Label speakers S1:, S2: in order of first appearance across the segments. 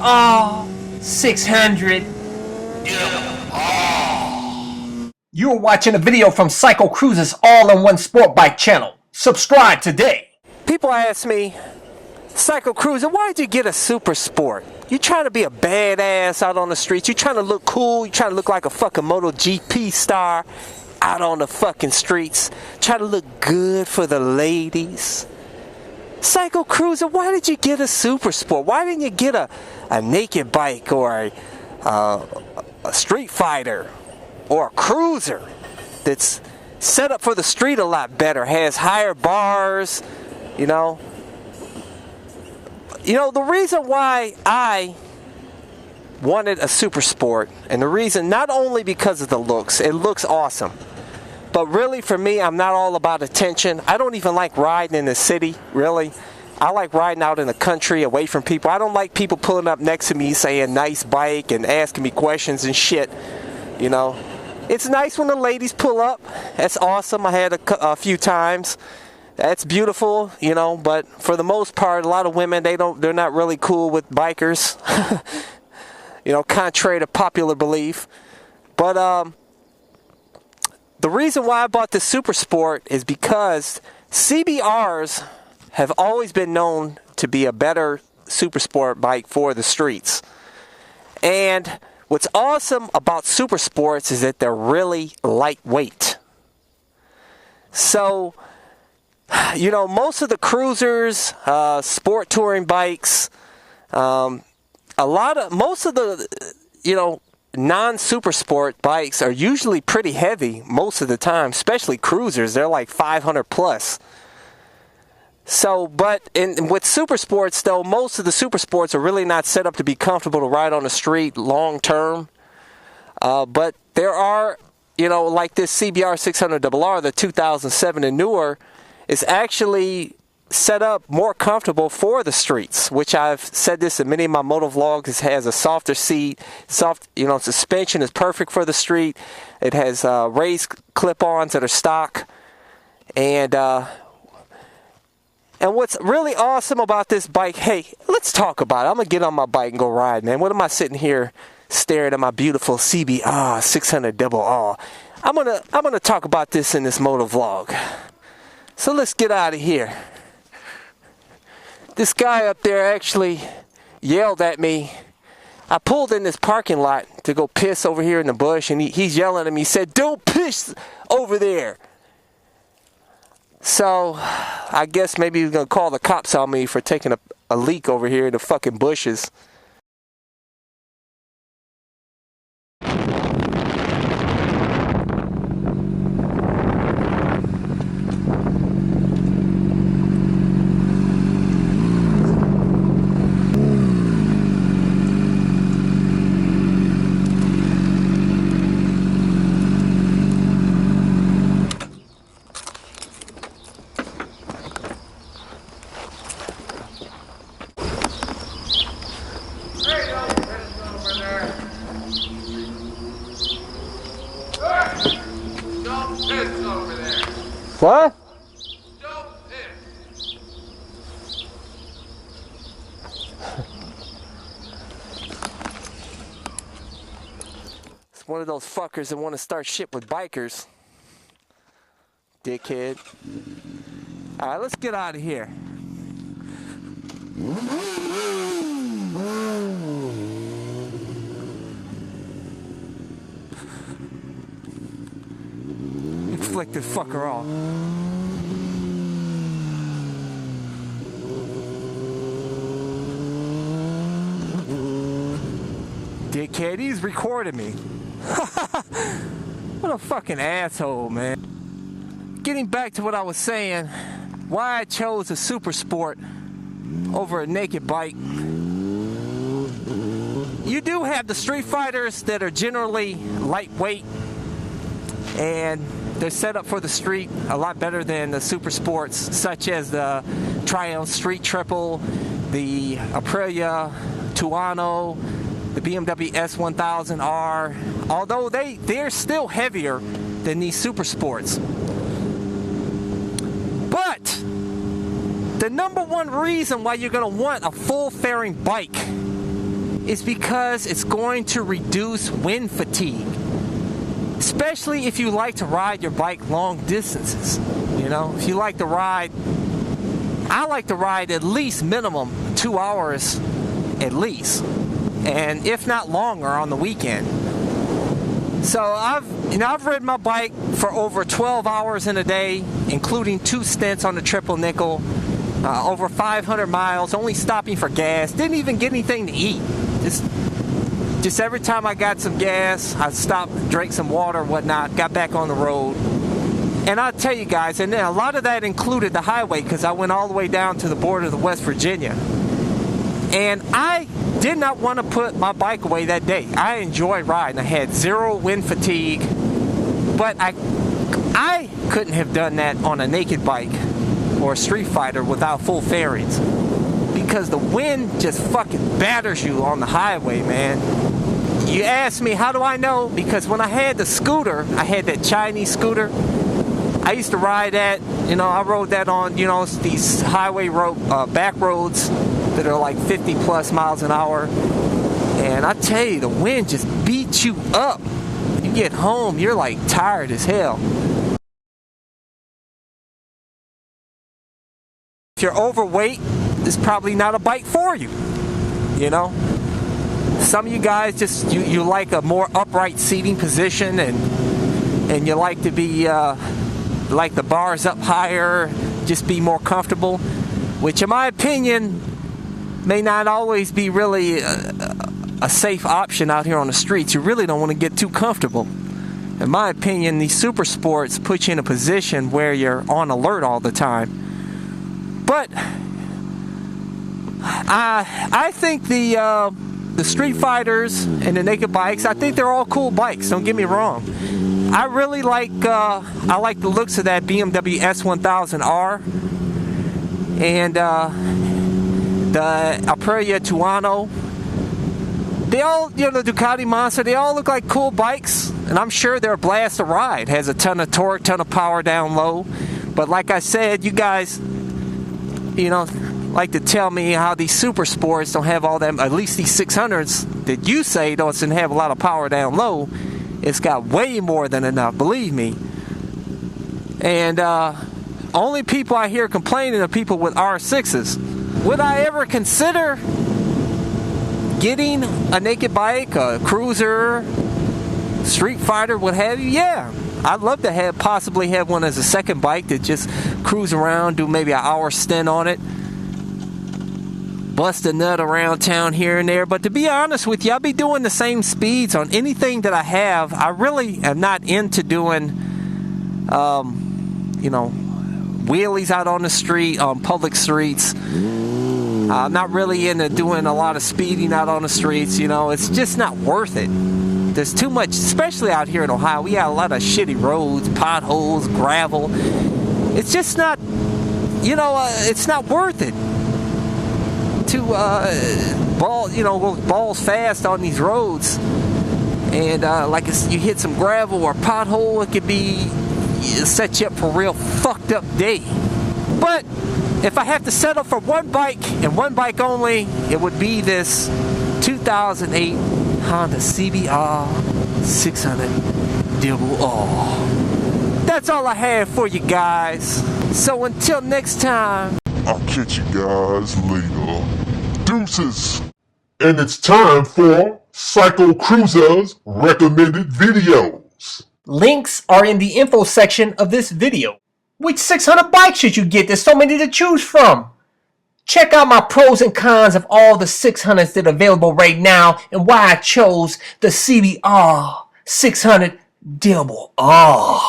S1: Oh, 600.
S2: You're watching a video from CycleCruza's all-in-one sport bike channel. Subscribe today.
S3: People ask me, CycleCruza, why'd you get a Supersport? You trying to be a badass out on the streets. You trying to look cool. You trying to look like a fucking MotoGP star out on the fucking streets. Trying to look good for the ladies. CycleCruza, why did you get a Supersport? Why didn't you get a naked bike or a Streetfighter or a cruiser that's set up for the street a lot better, has higher bars, you know? You know, the reason why I wanted a Supersport, and the reason not only because of the looks, it looks awesome, but really for me, I'm not all about attention. I don't even like riding in the city, really. I like riding out in the country away from people. I don't like people pulling up next to me saying nice bike and asking me questions and shit, you know. It's nice when the ladies pull up. That's awesome. I had a few times. That's beautiful, you know, but for the most part, a lot of women, they're not really cool with bikers. You know, contrary to popular belief. But the reason why I bought this Supersport is because CBRs have always been known to be a better Supersport bike for the streets. And what's awesome about Supersports is that they're really lightweight. So, you know, most of the cruisers, sport touring bikes, most of the, you know, non-Supersport bikes are usually pretty heavy most of the time, especially cruisers. They're like 500 plus. So, but with Supersports, though, most of the Supersports are really not set up to be comfortable to ride on the street long term. But there are, you know, like this CBR 600RR, the 2007 and newer, is actually set up more comfortable for the streets, which I've said this in many of my MotoVlogs. It has a softer seat, you know, suspension is perfect for the street. It has raised clip-ons that are stock, and what's really awesome about this bike, hey, let's talk about it. I'm going to get on my bike and go ride, man. What am I sitting here staring at my beautiful CBR 600RR? I'm going to talk about this in this MotoVlog. So let's get out of here. This guy up there actually yelled at me. I pulled in this parking lot to go piss over here in the bush, and he's yelling at me. He said, "Don't piss over there." So, I guess maybe he's going to call the cops on me for taking a leak over here in the fucking bushes. What?
S4: Don't piss.
S3: It's one of those fuckers that want to start shit with bikers. Dickhead. Alright, let's get out of here. Flick this fucker off. Dickhead, he's recording me. What a fucking asshole, man. Getting back to what I was saying, why I chose a Supersport over a naked bike. You do have the Streetfighters that are generally lightweight, and they're set up for the street a lot better than the Supersports, such as the Triumph Street Triple, the Aprilia Tuono, the BMW S1000R, although they're still heavier than these Supersports. But the number one reason why you're going to want a full fairing bike is because it's going to reduce wind fatigue. Especially if you like to ride your bike long distances. You know, if you like to ride, I like to ride at least minimum 2 hours at least, and if not longer on the weekend. So I've ridden my bike for over 12 hours in a day, including 2 stints on the triple nickel, over 500 miles, only stopping for gas, didn't even get anything to eat. Just every time I got some gas, I stopped, drank some water, whatnot, got back on the road. And I'll tell you guys, and then a lot of that included the highway, because I went all the way down to the border of West Virginia. And I did not want to put my bike away that day. I enjoyed riding. I had 0 wind fatigue, but I couldn't have done that on a naked bike or a Street Fighter without full fairings, because the wind just fucking batters you on the highway, man. You ask me, how do I know? Because when I had the scooter, I had that Chinese scooter. I used to ride that, you know, I rode that on, you know, these highway back roads that are like 50 plus miles an hour. And I tell you, the wind just beats you up. You get home, you're like tired as hell. If you're overweight, it's probably not a bike for you, you know. Some of you guys just, you like a more upright seating position, and you like to be, like the bars up higher, just be more comfortable, which in my opinion may not always be really a safe option out here on the streets. You really don't want to get too comfortable. In my opinion, these super sports put you in a position where you're on alert all the time. But I think the Street Fighters and the naked bikes, I think they're all cool bikes, don't get me wrong. I really like I like the looks of that BMW S1000R and the Aprilia Tuono. They all, you know, the Ducati Monster, they all look like cool bikes, and I'm sure they're a blast to ride. Has a ton of torque, ton of power down low. But like I said, you guys, you know, like to tell me how these super sports don't have all that, at least these 600s that you say doesn't have a lot of power down low. It's got way more than enough, believe me. And only people I hear complaining are people with R6s. Would I ever consider getting a naked bike, a cruiser, Street Fighter, what have you? Yeah. I'd love to possibly have one as a second bike to just cruise around, do maybe an hour stint on it, bust a nut around town here and there. But to be honest with you, I'll be doing the same speeds on anything that I have. I really am not into doing, you know, wheelies out on the street, on public streets. I'm not really into doing a lot of speeding out on the streets. You know, it's just not worth it. There's too much, especially out here in Ohio. We got a lot of shitty roads, potholes, gravel. It's just not, you know, it's not worth it to go balls fast on these roads. And like you hit some gravel or pothole, it could be set you up for a real fucked up day. But if I have to settle for one bike and one bike only, it would be this 2008 Honda CBR 600 Double R. That's all I have for you guys. So until next time,
S5: I'll catch you guys later. Deuces. And it's time for CycleCruza's recommended videos.
S2: Links are in the info section of this video. Which 600 bikes should you get? There's so many to choose from. Check out my pros and cons of all the 600s that are available right now and why I chose the CBR 600 Double R.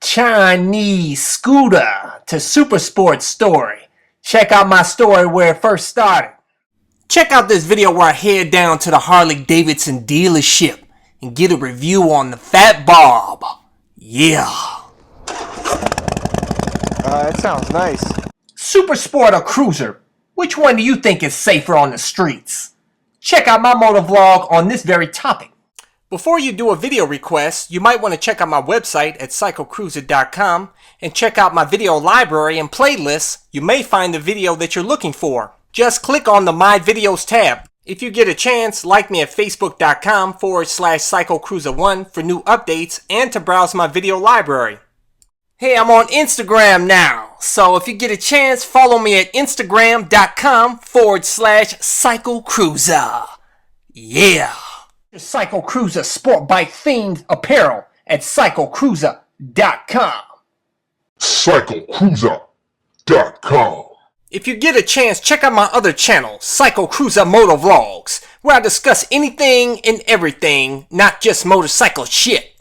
S2: Chinese scooter to Supersport story. Check out my story where it first started. Check out this video where I head down to the Harley Davidson dealership and get a review on the Fat Bob. Yeah.
S3: That sounds nice.
S2: Supersport or cruiser? Which one do you think is safer on the streets? Check out my MotoVlog on this very topic. Before you do a video request, you might want to check out my website at CycleCruza.com and check out my video library and playlists. You may find the video that you're looking for. Just click on the My Videos tab. If you get a chance, like me at facebook.com/CycleCruza1 for new updates and to browse my video library. Hey, I'm on Instagram now, so if you get a chance, follow me at instagram.com/CycleCruza. Yeah! CycleCruza sport bike themed apparel at CycleCruza.com.
S5: CycleCruza.com.
S2: If you get a chance, check out my other channel, CycleCruza MotoVlogs, where I discuss anything and everything, not just motorcycle shit.